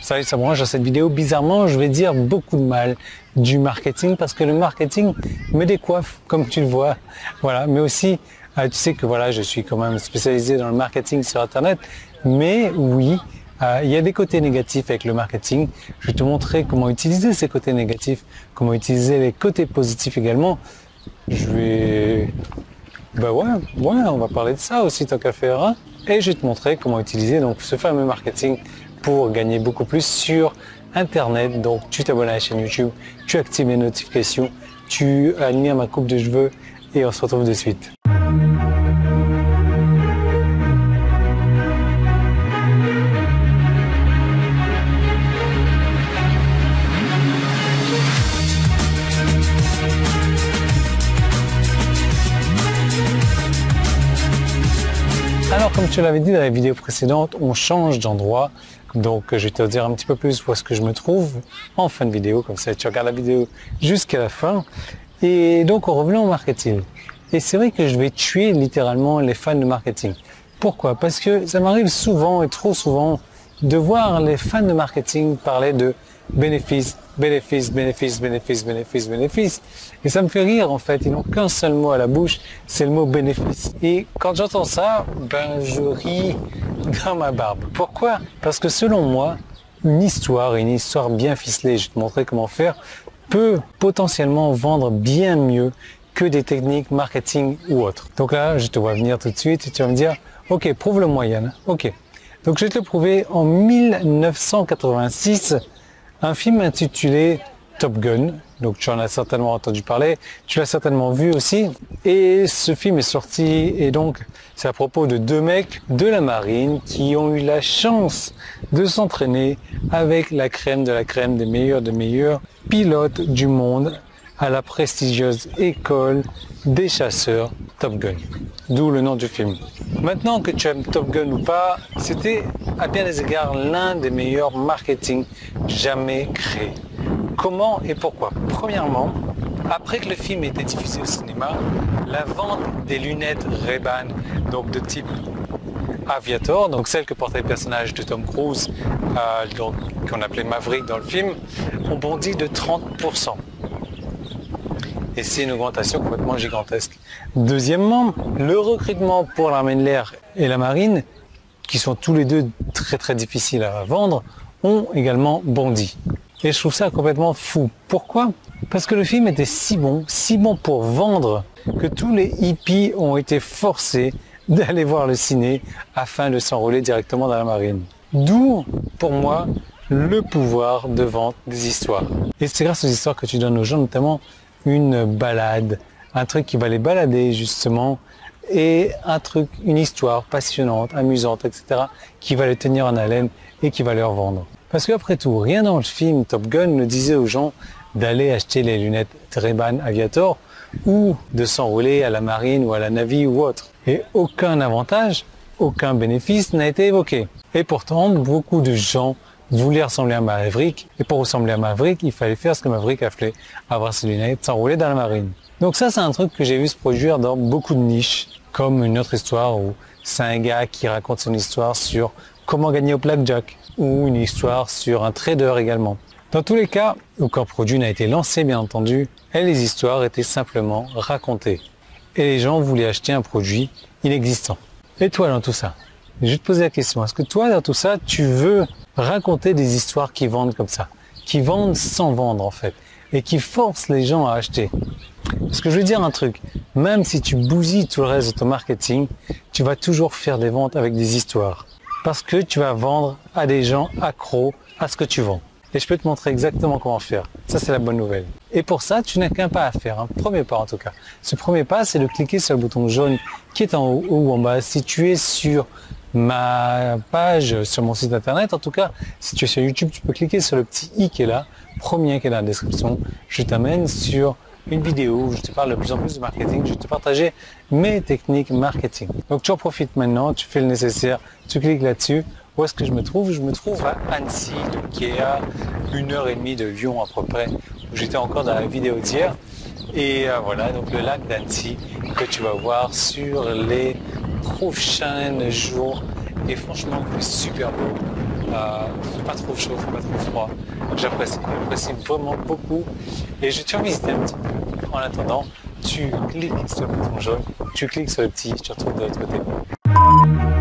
Salut, c'est moi, dans cette vidéo, bizarrement, je vais dire beaucoup de mal du marketing parce que le marketing me décoiffe, comme tu le vois. Voilà, mais aussi, tu sais que voilà, je suis quand même spécialisé dans le marketing sur Internet, mais oui, il y a des côtés négatifs avec le marketing. Je vais te montrer comment utiliser ces côtés négatifs, comment utiliser les côtés positifs également. On va parler de ça aussi tant qu'à faire, hein. Et je vais te montrer comment utiliser donc ce fameux marketing pour gagner beaucoup plus sur Internet. Donc tu t'abonnes à la chaîne YouTube, tu actives les notifications, tu admires ma coupe de cheveux et on se retrouve de suite. Alors comme je te l'avais dit dans la vidéo précédente, on change d'endroit. Donc je vais te dire un petit peu plus où est-ce que je me trouve en fin de vidéo, comme ça tu regardes la vidéo jusqu'à la fin. Et donc en revenant au marketing. Et c'est vrai que je vais tuer littéralement les fans de marketing. Pourquoi? Parce que ça m'arrive souvent et trop souvent de voir les fans de marketing parler de bénéfices, bénéfices, bénéfices, bénéfices, bénéfices, bénéfices. Et ça me fait rire en fait, ils n'ont qu'un seul mot à la bouche, c'est le mot bénéfice. Et quand j'entends ça, je ris dans ma barbe. Pourquoi? Parce que selon moi, une histoire bien ficelée, je vais te montrer comment faire, peut potentiellement vendre bien mieux que des techniques marketing ou autres. Donc là, je te vois venir tout de suite et tu vas me dire, ok, prouve le moyen. Ok. Donc je vais te le prouver en 1986. Un film intitulé Top Gun, donc tu en as certainement entendu parler, tu l'as certainement vu aussi, et ce film est sorti, et donc c'est à propos de deux mecs de la marine qui ont eu la chance de s'entraîner avec la crème de la crème des meilleurs pilotes du monde à la prestigieuse école des chasseurs Top Gun, d'où le nom du film. Maintenant que tu aimes Top Gun ou pas, c'était à bien des égards l'un des meilleurs marketing jamais créés. Comment et pourquoi? Premièrement, après que le film ait été diffusé au cinéma, la vente des lunettes Ray-Ban, donc de type Aviator, donc celles que portait le personnage de Tom Cruise, qu'on appelait Maverick dans le film, ont bondi de 30%. Et c'est une augmentation complètement gigantesque. Deuxièmement, le recrutement pour l'armée de l'air et la marine, qui sont tous les deux très très difficiles à vendre, ont également bondi. Et je trouve ça complètement fou. Pourquoi? Parce que le film était si bon pour vendre, que tous les hippies ont été forcés d'aller voir le ciné afin de s'enrôler directement dans la marine. D'où, pour moi, le pouvoir de vente des histoires. Et c'est grâce aux histoires que tu donnes aux gens, notamment une balade, un truc qui va les balader justement, et une histoire passionnante, amusante, etc., qui va les tenir en haleine et qui va leur vendre. Parce qu'après tout, rien dans le film Top Gun ne disait aux gens d'aller acheter les lunettes Ray-Ban Aviator ou de s'enrôler à la marine ou à la Navy ou autre. Et aucun avantage, aucun bénéfice n'a été évoqué. Et pourtant, beaucoup de gens voulaient ressembler à Maverick, et pour ressembler à Maverick, il fallait faire ce que Maverick a fait, avoir ses lunettes, s'enrouler dans la marine. Donc ça, c'est un truc que j'ai vu se produire dans beaucoup de niches, comme une autre histoire où c'est un gars qui raconte son histoire sur comment gagner au blackjack, ou une histoire sur un trader également. Dans tous les cas, aucun produit n'a été lancé bien entendu, et les histoires étaient simplement racontées. Et les gens voulaient acheter un produit inexistant. Et toi dans tout ça? Je vais te poser la question, est-ce que toi dans tout ça, tu veux raconter des histoires qui vendent comme ça, qui vendent sans vendre en fait, et qui forcent les gens à acheter? Parce que je veux dire un truc, même si tu bousilles tout le reste de ton marketing, tu vas toujours faire des ventes avec des histoires. Parce que tu vas vendre à des gens accros à ce que tu vends. Et je peux te montrer exactement comment faire. Ça, c'est la bonne nouvelle. Et pour ça, tu n'as qu'un pas à faire, un premier pas en tout cas. Ce premier pas, c'est de cliquer sur le bouton jaune qui est en haut ou en bas. Si tu es sur ma page, sur mon site internet, en tout cas, si tu es sur YouTube, tu peux cliquer sur le petit i qui est là, premier qui est dans la description. Je t'amène sur une vidéo où je te parle de plus en plus de marketing, je vais te partager mes techniques marketing. Donc tu en profites maintenant, tu fais le nécessaire, tu cliques là-dessus. Où est-ce que je me trouve? Je me trouve à Annecy, donc qui est à 1h30 de Lyon à peu près, où j'étais encore dans la vidéo d'hier. Et voilà, donc le lac d'Annecy que tu vas voir sur les prochains jours. Et franchement, il fait super beau. fait pas trop chaud, fait pas trop froid. J'apprécie vraiment beaucoup. Et je te visiter un petit peu. En attendant, tu cliques sur le bouton jaune, tu cliques sur le petit, je te retrouve de l'autre côté.